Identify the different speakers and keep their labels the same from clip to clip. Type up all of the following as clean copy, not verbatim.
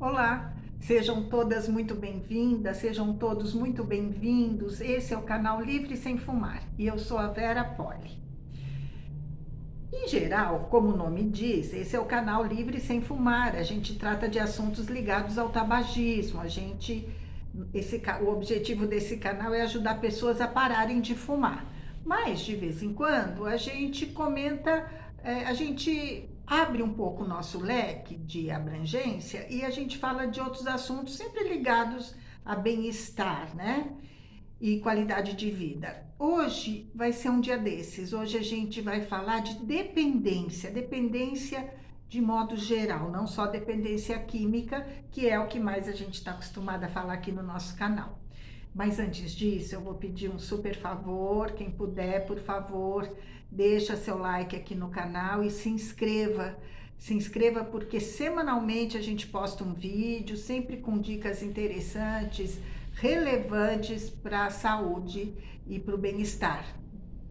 Speaker 1: Olá, sejam todas muito bem-vindas, sejam todos muito bem-vindos. Esse é o canal Livre Sem Fumar e eu sou a Vera Poli. Em geral, como o nome diz, esse é o canal Livre Sem Fumar. A gente trata de assuntos ligados ao tabagismo. O objetivo desse canal é ajudar pessoas a pararem de fumar. Mas, de vez em quando, a gente comenta, a gente abre um pouco o nosso leque de abrangência e a gente fala de outros assuntos sempre ligados a bem-estar, né? E qualidade de vida. Hoje vai ser um dia desses. Hoje a gente vai falar de dependência, dependência de modo geral, não só dependência química, que é o que mais a gente está acostumado a falar aqui no nosso canal. Mas antes disso, eu vou pedir um super favor, quem puder, por favor, deixa seu like aqui no canal e se inscreva. Se inscreva porque semanalmente a gente posta um vídeo, sempre com dicas interessantes, relevantes para a saúde e para o bem-estar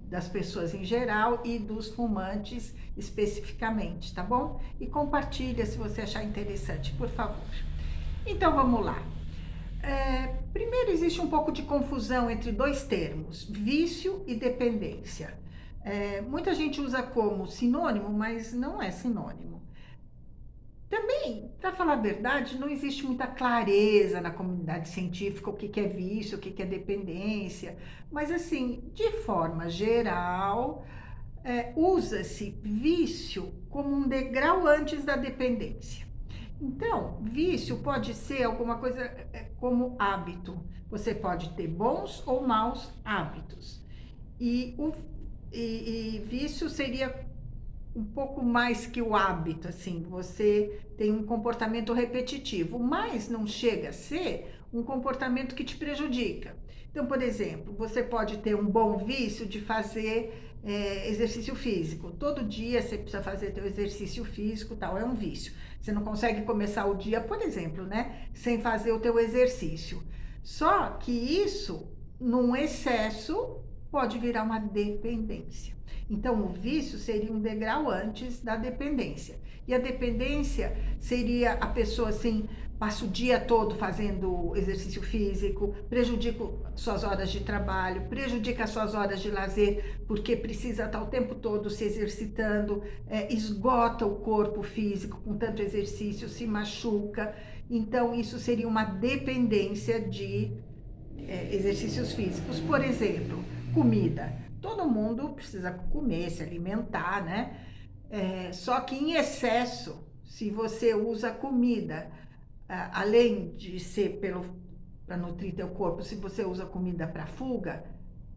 Speaker 1: das pessoas em geral e dos fumantes especificamente, tá bom? E compartilha se você achar interessante, por favor. Então vamos lá. Primeiro, existe um pouco de confusão entre dois termos, vício e dependência. Muita gente usa como sinônimo, mas não é sinônimo. Também, para falar a verdade, não existe muita clareza na comunidade científica o que é vício, o que é dependência, mas assim, de forma geral, usa-se vício como um degrau antes da dependência. Então, vício pode ser alguma coisa como hábito. Você pode ter bons ou maus hábitos. E vício seria um pouco mais que o hábito, assim, você tem um comportamento repetitivo, mas não chega a ser um comportamento que te prejudica. Então, por exemplo, você pode ter um bom vício de fazer exercício físico. Todo dia você precisa fazer teu exercício físico, tal, é um vício. Você não consegue começar o dia, por exemplo, né, sem fazer o teu exercício. Só que isso, num excesso, pode virar uma dependência. Então, o vício seria um degrau antes da dependência. E a dependência seria a pessoa assim, passa o dia todo fazendo exercício físico, prejudica suas horas de trabalho, prejudica suas horas de lazer, porque precisa estar o tempo todo se exercitando, esgota o corpo físico com tanto exercício, se machuca. Então, isso seria uma dependência de exercícios físicos. Por exemplo, comida. Todo mundo precisa comer, se alimentar, né? Só que em excesso, se você usa comida, além de ser para nutrir teu corpo, se você usa comida para fuga,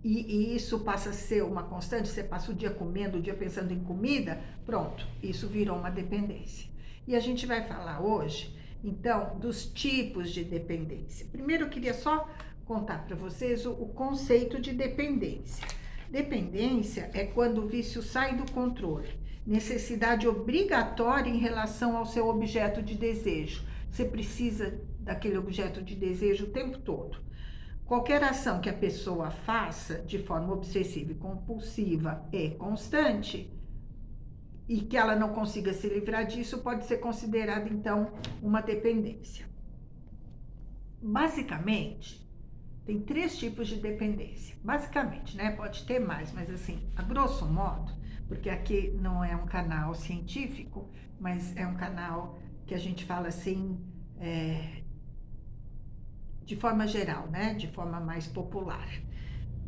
Speaker 1: e isso passa a ser uma constante, você passa o dia comendo, o dia pensando em comida, pronto, isso virou uma dependência. E a gente vai falar hoje, então, dos tipos de dependência. Primeiro eu queria só contar para vocês o conceito de dependência. Dependência é quando o vício sai do controle, necessidade obrigatória em relação ao seu objeto de desejo. Você precisa daquele objeto de desejo o tempo todo. Qualquer ação que a pessoa faça de forma obsessiva e compulsiva e constante e que ela não consiga se livrar disso pode ser considerada então uma dependência. Basicamente, tem 3 tipos de dependência. Basicamente, né? Pode ter mais, mas assim, a grosso modo, porque aqui não é um canal científico, mas é um canal que a gente fala assim, de forma geral, né? De forma mais popular.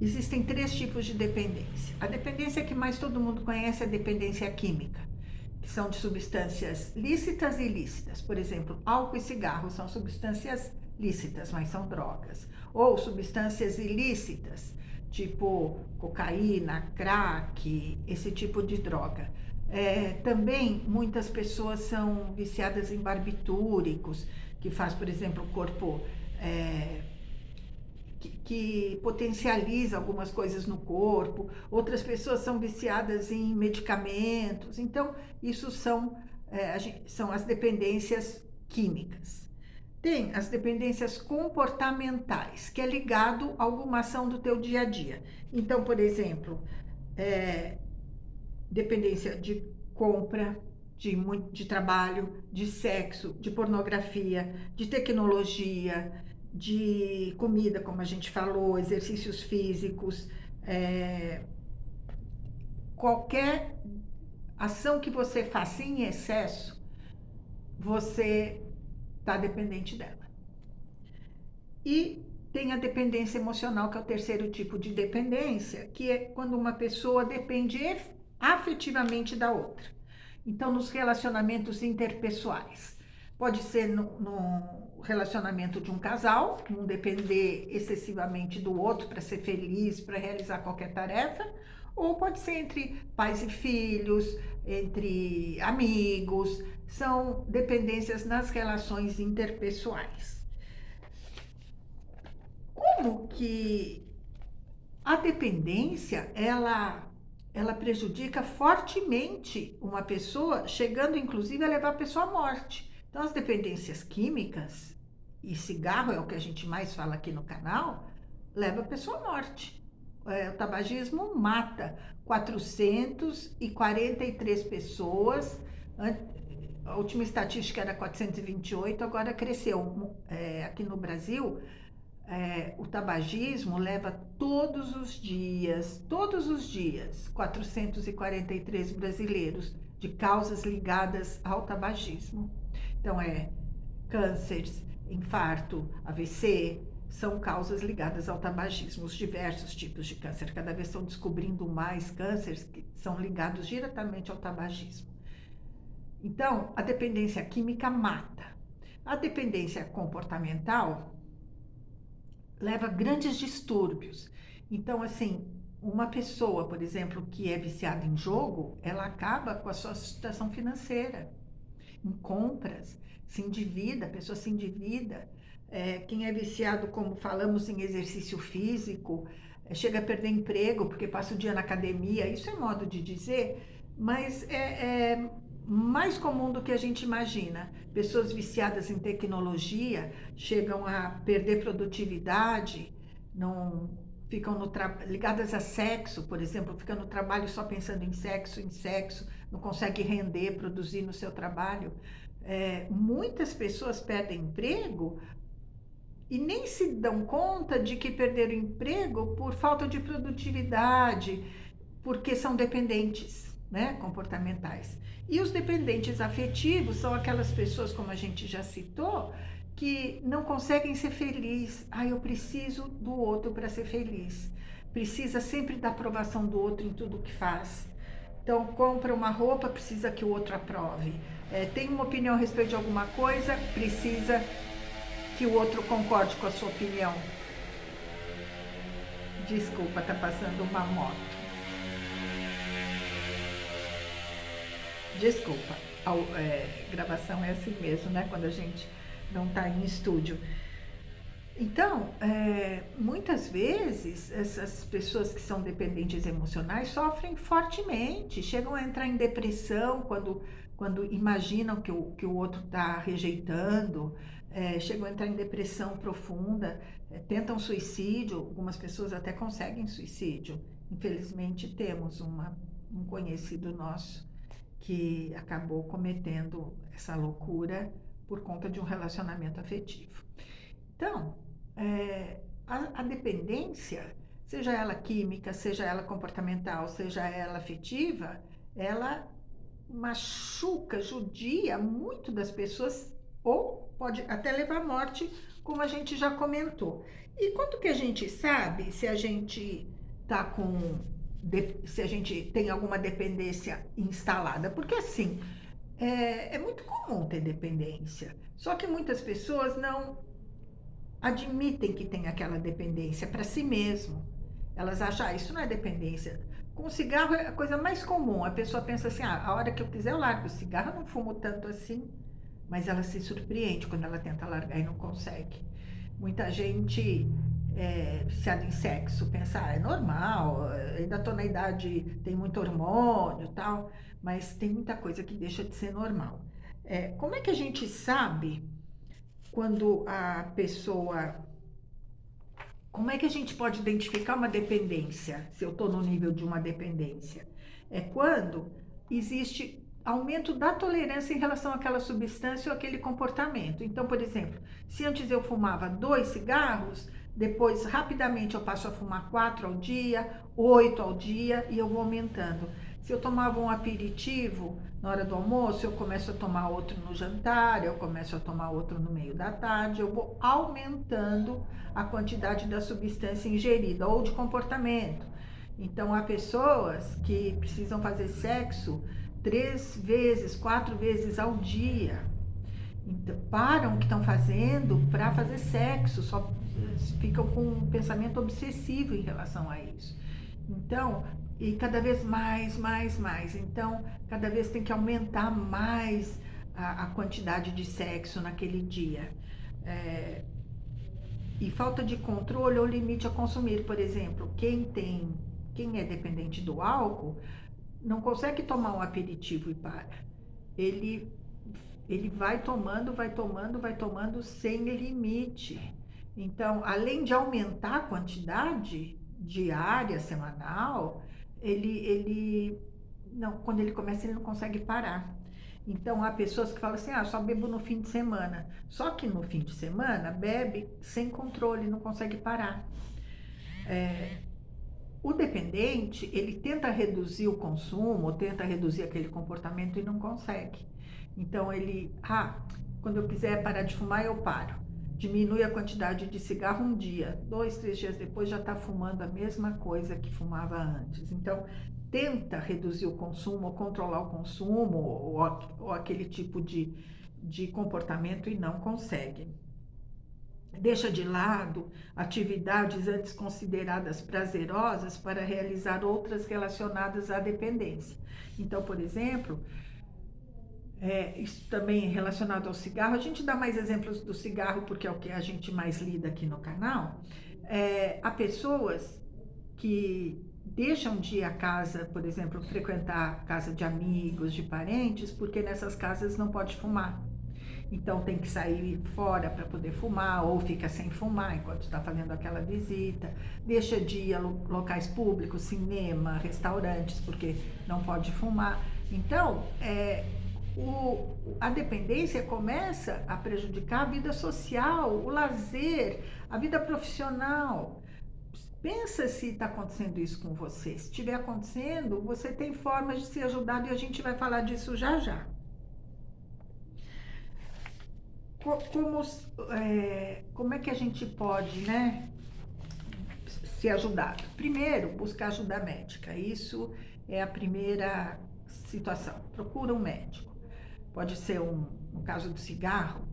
Speaker 1: Existem 3 tipos de dependência. A dependência que mais todo mundo conhece é a dependência química, que são de substâncias lícitas e ilícitas. Por exemplo, álcool e cigarro são substâncias lícitas, mas são drogas. Ou substâncias ilícitas, tipo cocaína, crack, esse tipo de droga. Também muitas pessoas são viciadas em barbitúricos, que faz, por exemplo, o corpo que potencializa algumas coisas no corpo, outras pessoas são viciadas em medicamentos, então isso são as dependências químicas. Tem as dependências comportamentais, que é ligado a alguma ação do teu dia a dia. Então, por exemplo, dependência de compra, de trabalho, de sexo, de pornografia, de tecnologia, de comida, como a gente falou, exercícios físicos, qualquer ação que você faça em excesso, você está dependente dela. E tem a dependência emocional, que é o terceiro tipo de dependência, que é quando uma pessoa depende afetivamente da outra. Então, nos relacionamentos interpessoais. Pode ser no relacionamento de um casal, não depender excessivamente do outro para ser feliz, para realizar qualquer tarefa, ou pode ser entre pais e filhos, entre amigos, são dependências nas relações interpessoais. Como que a dependência, ela prejudica fortemente uma pessoa, chegando inclusive a levar a pessoa à morte. Então, as dependências químicas, e cigarro é o que a gente mais fala aqui no canal, leva a pessoa à morte. O tabagismo mata 443 pessoas, a última estatística era 428, agora cresceu. Aqui no Brasil, o tabagismo leva todos os dias, 443 brasileiros de causas ligadas ao tabagismo. Então, cânceres, infarto, AVC, são causas ligadas ao tabagismo. Os diversos tipos de câncer, cada vez estão descobrindo mais cânceres que são ligados diretamente ao tabagismo. Então, a dependência química mata. A dependência comportamental leva a grandes distúrbios. Então, assim, uma pessoa, por exemplo, que é viciada em jogo, ela acaba com a sua situação financeira, em compras, se endivida, a pessoa se endivida. Quem é viciado, como falamos, em exercício físico, chega a perder emprego porque passa o dia na academia, isso é modo de dizer, mas é mais comum do que a gente imagina. Pessoas viciadas em tecnologia chegam a perder produtividade, não ficam ligadas a sexo, por exemplo, ficam no trabalho só pensando em sexo, não consegue render, produzir no seu trabalho. Muitas pessoas perdem emprego e nem se dão conta de que perderam emprego por falta de produtividade, porque são dependentes, né, comportamentais. E os dependentes afetivos são aquelas pessoas, como a gente já citou, que não conseguem ser felizes. Eu preciso do outro para ser feliz. Precisa sempre da aprovação do outro em tudo que faz. Então, compra uma roupa, precisa que o outro aprove. Tem uma opinião a respeito de alguma coisa, precisa que o outro concorde com a sua opinião. Desculpa, tá passando uma moto. Desculpa, gravação é assim mesmo, né? Quando a gente não tá em estúdio. Então, muitas vezes, essas pessoas que são dependentes emocionais sofrem fortemente, chegam a entrar em depressão quando imaginam que o outro está rejeitando, chegam a entrar em depressão profunda, tentam suicídio, algumas pessoas até conseguem suicídio. Infelizmente, temos um conhecido nosso que acabou cometendo essa loucura por conta de um relacionamento afetivo. Então, a dependência, seja ela química, seja ela comportamental, seja ela afetiva, ela machuca, judia muito das pessoas, ou pode até levar à morte, como a gente já comentou. E quando que a gente sabe se a gente tá se a gente tem alguma dependência instalada? Porque assim, é muito comum ter dependência, só que muitas pessoas não admitem que tem aquela dependência para si mesmo. Elas acham, isso não é dependência. Com o cigarro é a coisa mais comum. A pessoa pensa assim, a hora que eu quiser eu largo o cigarro, eu não fumo tanto assim. Mas ela se surpreende quando ela tenta largar e não consegue. Muita gente viciada em sexo pensa, é normal, ainda estou na idade, tem muito hormônio e tal, mas tem muita coisa que deixa de ser normal. Como é que a gente sabe quando a pessoa... Como é que a gente pode identificar uma dependência, se eu estou no nível de uma dependência? É quando existe aumento da tolerância em relação àquela substância ou aquele comportamento. Então, por exemplo, se antes eu fumava 2 cigarros, depois rapidamente eu passo a fumar 4 ao dia, 8 ao dia e eu vou aumentando. Se eu tomava um aperitivo na hora do almoço, eu começo a tomar outro no jantar, eu começo a tomar outro no meio da tarde, eu vou aumentando a quantidade da substância ingerida ou de comportamento. Então, há pessoas que precisam fazer sexo 3 vezes, 4 vezes ao dia. Então, param o que estão fazendo para fazer sexo, só ficam com um pensamento obsessivo em relação a isso. Então, e cada vez mais, mais, mais. Então, cada vez tem que aumentar mais a quantidade de sexo naquele dia. E falta de controle ou limite a consumir. Por exemplo, quem é dependente do álcool não consegue tomar um aperitivo e para. Ele, ele vai tomando, vai tomando, vai tomando sem limite. Então, além de aumentar a quantidade diária, semanal, ele não, quando ele começa, ele não consegue parar. Então, há pessoas que falam assim, só bebo no fim de semana. Só que no fim de semana, bebe sem controle, não consegue parar. O dependente, ele tenta reduzir o consumo, ou tenta reduzir aquele comportamento e não consegue. Então, quando eu quiser parar de fumar, eu paro. Diminui a quantidade de cigarro um dia, 2, 3 dias depois já está fumando a mesma coisa que fumava antes. Então, tenta reduzir o consumo, ou controlar o consumo, ou aquele tipo de comportamento e não consegue. Deixa de lado atividades antes consideradas prazerosas para realizar outras relacionadas à dependência. Então, por exemplo, isso também relacionado ao cigarro, a gente dá mais exemplos do cigarro porque é o que a gente mais lida aqui no canal. Há pessoas que deixam de ir à casa, por exemplo, frequentar a casa de amigos, de parentes, porque nessas casas não pode fumar. Então tem que sair fora para poder fumar, ou fica sem fumar enquanto está fazendo aquela visita, deixa de ir a locais públicos, cinema, restaurantes, porque não pode fumar. Então, a dependência começa a prejudicar a vida social, o lazer, a vida profissional. Pensa se está acontecendo isso com você. Se estiver acontecendo, você tem formas de ser ajudado e a gente vai falar disso já já. Como é que a gente pode, né, ser ajudado? Primeiro, buscar ajuda médica. Isso é a primeira situação. Procura um médico. Pode ser no caso do cigarro,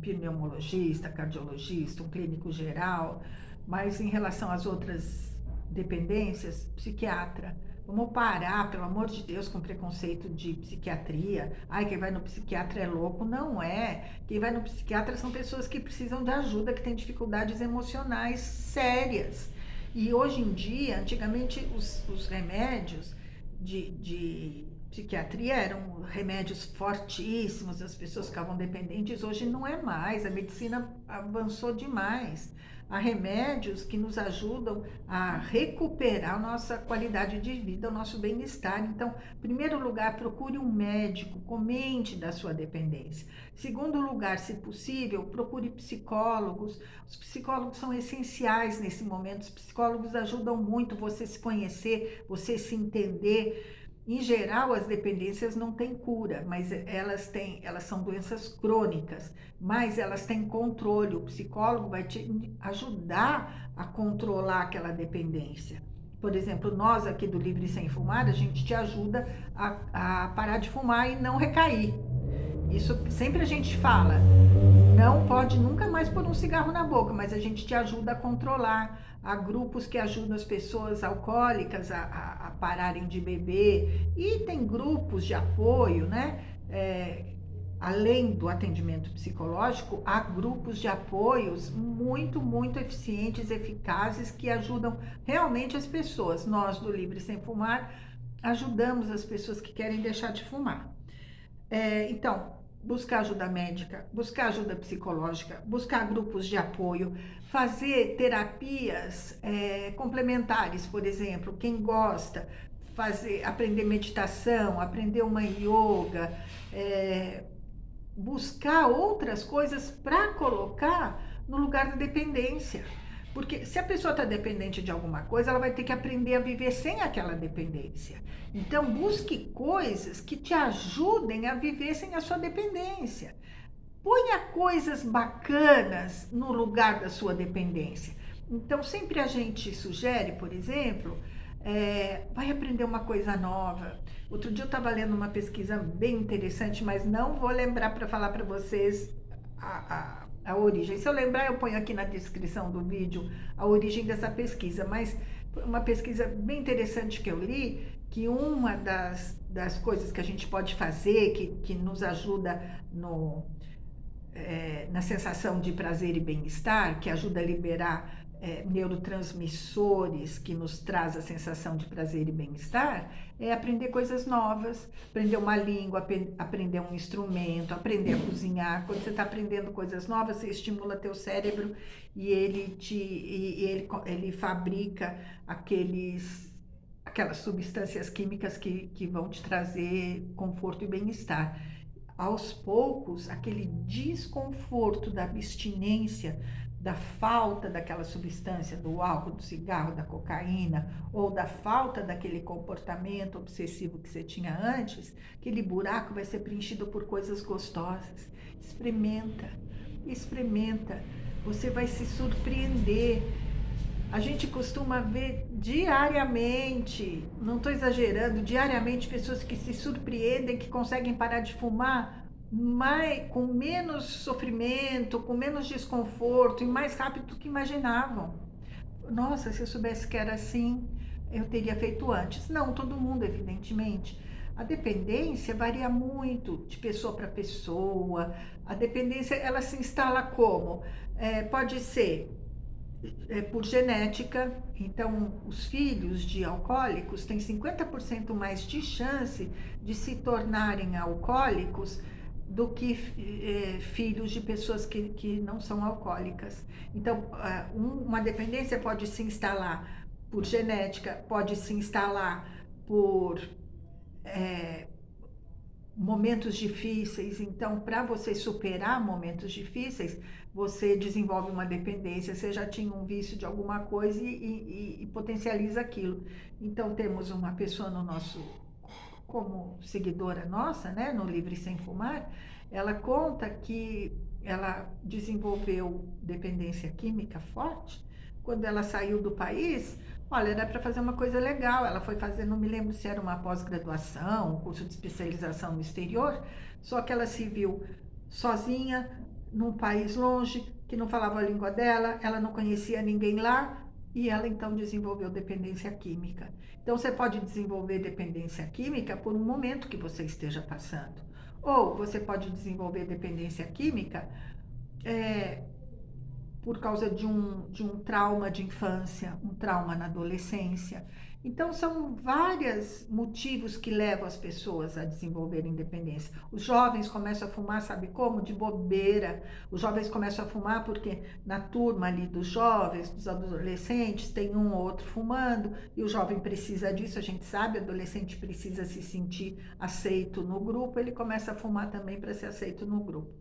Speaker 1: pneumologista, cardiologista, um clínico geral, mas em relação às outras dependências, psiquiatra. Vamos parar, pelo amor de Deus, com preconceito de psiquiatria. Quem vai no psiquiatra é louco. Não é. Quem vai no psiquiatra são pessoas que precisam de ajuda, que têm dificuldades emocionais sérias. E hoje em dia, antigamente, os remédios de psiquiatria eram remédios fortíssimos, as pessoas ficavam dependentes. Hoje não é mais, a medicina avançou demais. Há remédios que nos ajudam a recuperar a nossa qualidade de vida, o nosso bem-estar. Então, em primeiro lugar, procure um médico, comente da sua dependência. Segundo lugar, se possível, procure psicólogos. Os psicólogos são essenciais nesse momento. Os psicólogos ajudam muito você se conhecer, você se entender. Em geral, as dependências não têm cura, mas elas são doenças crônicas, mas elas têm controle. O psicólogo vai te ajudar a controlar aquela dependência. Por exemplo, nós aqui do Livre Sem Fumar, a gente te ajuda a parar de fumar e não recair. Isso sempre a gente fala. Não pode nunca mais pôr um cigarro na boca, mas a gente te ajuda a controlar. Há grupos que ajudam as pessoas alcoólicas a pararem de beber. E tem grupos de apoio, né? Além do atendimento psicológico, há grupos de apoios muito, muito eficientes, eficazes, que ajudam realmente as pessoas. Nós, do Livre Sem Fumar, ajudamos as pessoas que querem deixar de fumar. Então, buscar ajuda médica, buscar ajuda psicológica, buscar grupos de apoio, fazer terapias complementares, por exemplo, quem gosta, aprender meditação, aprender uma yoga, buscar outras coisas para colocar no lugar da dependência. Porque se a pessoa está dependente de alguma coisa, ela vai ter que aprender a viver sem aquela dependência. Então, busque coisas que te ajudem a viver sem a sua dependência. Ponha coisas bacanas no lugar da sua dependência. Então, sempre a gente sugere, por exemplo, vai aprender uma coisa nova. Outro dia eu estava lendo uma pesquisa bem interessante, mas não vou lembrar para falar para vocês a origem. Se eu lembrar, eu ponho aqui na descrição do vídeo a origem dessa pesquisa, mas uma pesquisa bem interessante que eu li, que uma das coisas que a gente pode fazer, que nos ajuda na sensação de prazer e bem-estar, que ajuda a liberar neurotransmissores que nos traz a sensação de prazer e bem-estar, é aprender coisas novas, aprender uma língua, aprender um instrumento, aprender a cozinhar. Quando você está aprendendo coisas novas, você estimula teu cérebro e ele fabrica aquelas substâncias químicas que vão te trazer conforto e bem-estar. Aos poucos, aquele desconforto da abstinência, da falta daquela substância, do álcool, do cigarro, da cocaína, ou da falta daquele comportamento obsessivo que você tinha antes, aquele buraco vai ser preenchido por coisas gostosas. Experimenta, experimenta, você vai se surpreender. A gente costuma ver diariamente, não estou exagerando, diariamente pessoas que se surpreendem, que conseguem parar de fumar com menos sofrimento, com menos desconforto e mais rápido do que imaginavam. Nossa, se eu soubesse que era assim, eu teria feito antes. Não, todo mundo, evidentemente. A dependência varia muito de pessoa para pessoa. A dependência, ela se instala como? Pode ser por genética. Então, os filhos de alcoólicos têm 50% mais de chance de se tornarem alcoólicos do que filhos de pessoas que não são alcoólicas. Então, uma dependência pode se instalar por genética, pode se instalar por momentos difíceis. Então, para você superar momentos difíceis, você desenvolve uma dependência. Você já tinha um vício de alguma coisa e potencializa aquilo. Então, temos uma pessoa como seguidora nossa, né, no Livre Sem Fumar. Ela conta que ela desenvolveu dependência química forte quando ela saiu do país. Olha, era para fazer uma coisa legal. Ela foi fazer, não me lembro se era uma pós-graduação, um curso de especialização no exterior, só que ela se viu sozinha, num país longe, que não falava a língua dela, ela não conhecia ninguém lá, e ela então desenvolveu dependência química. Então, você pode desenvolver dependência química por um momento que você esteja passando. Ou você pode desenvolver dependência química por causa de um trauma de infância, um trauma na adolescência. Então, são vários motivos que levam as pessoas a desenvolverem dependência. Os jovens começam a fumar, sabe como? De bobeira. Os jovens começam a fumar porque na turma ali dos jovens, dos adolescentes, tem um ou outro fumando, e o jovem precisa disso, a gente sabe, o adolescente precisa se sentir aceito no grupo, ele começa a fumar também para ser aceito no grupo.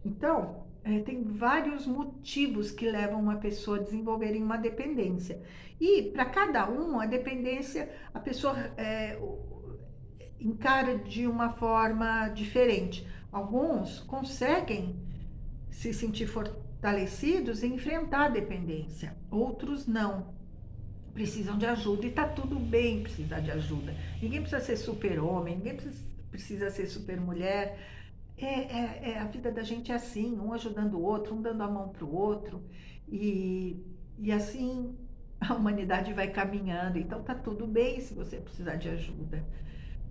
Speaker 1: Então, tem vários motivos que levam uma pessoa a desenvolverem uma dependência. E para cada um, a dependência, a pessoa encara de uma forma diferente. Alguns conseguem se sentir fortalecidos e enfrentar a dependência, outros não. Precisam de ajuda, e tá tudo bem precisar de ajuda. Ninguém precisa ser super-homem, ninguém precisa ser super-mulher. A vida da gente é assim, um ajudando o outro, um dando a mão para o outro, e assim a humanidade vai caminhando. Então tá tudo bem se você precisar de ajuda.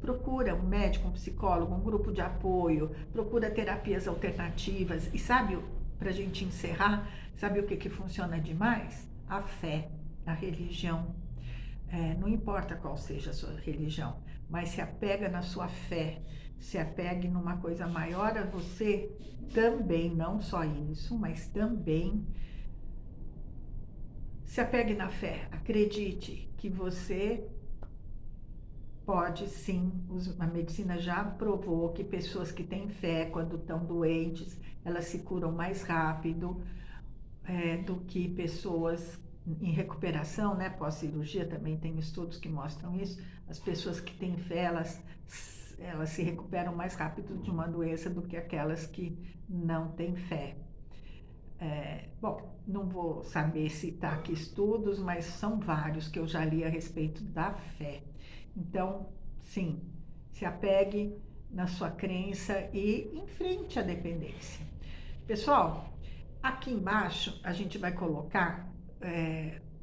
Speaker 1: Procura um médico, um psicólogo, um grupo de apoio, procura terapias alternativas. E sabe, pra gente encerrar, sabe o que funciona demais? A fé, a religião. Não importa qual seja a sua religião, mas se apega na sua fé, se apegue numa coisa maior a você também, não só isso, mas também se apegue na fé. Acredite que você Pode sim, a medicina já provou que pessoas que têm fé, quando estão doentes, elas se curam mais rápido, do que pessoas em recuperação, né? Pós-cirurgia também tem estudos que mostram isso. As pessoas que têm fé, elas se recuperam mais rápido de uma doença do que aquelas que não têm fé. Bom, não vou saber citar aqui estudos, mas são vários que eu já li a respeito da fé. Então, sim, se apegue na sua crença e enfrente a dependência. Pessoal, aqui embaixo a gente vai colocar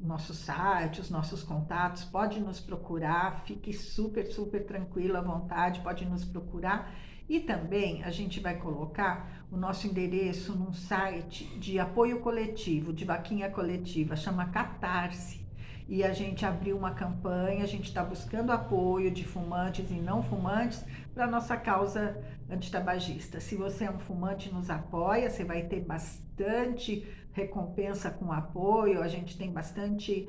Speaker 1: nosso site, os nossos contatos, pode nos procurar, fique super, super tranquilo à vontade, pode nos procurar. E também a gente vai colocar o nosso endereço num site de apoio coletivo, de vaquinha coletiva, chama Catarse. E a gente abriu uma campanha, a gente está buscando apoio de fumantes e não fumantes para a nossa causa antitabagista. Se você é um fumante, nos apoia, você vai ter bastante recompensa com apoio, a gente tem bastante,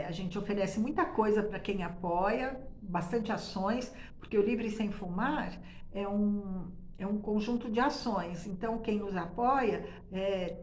Speaker 1: a gente oferece muita coisa para quem apoia, bastante ações, porque o Livre Sem Fumar é um conjunto de ações, então quem nos apoia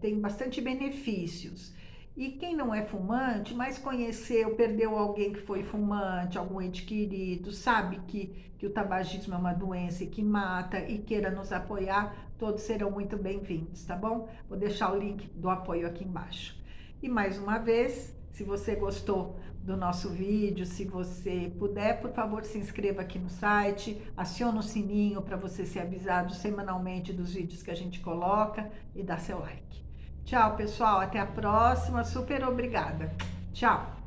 Speaker 1: tem bastante benefícios. E quem não é fumante, mas conheceu, perdeu alguém que foi fumante, algum ente querido, sabe que o tabagismo é uma doença e que mata e queira nos apoiar, todos serão muito bem-vindos, tá bom? Vou deixar o link do apoio aqui embaixo. E mais uma vez, se você gostou do nosso vídeo, se você puder, por favor, se inscreva aqui no site, aciona o sininho para você ser avisado semanalmente dos vídeos que a gente coloca e dá seu like. Tchau, pessoal. Até a próxima. Super obrigada. Tchau.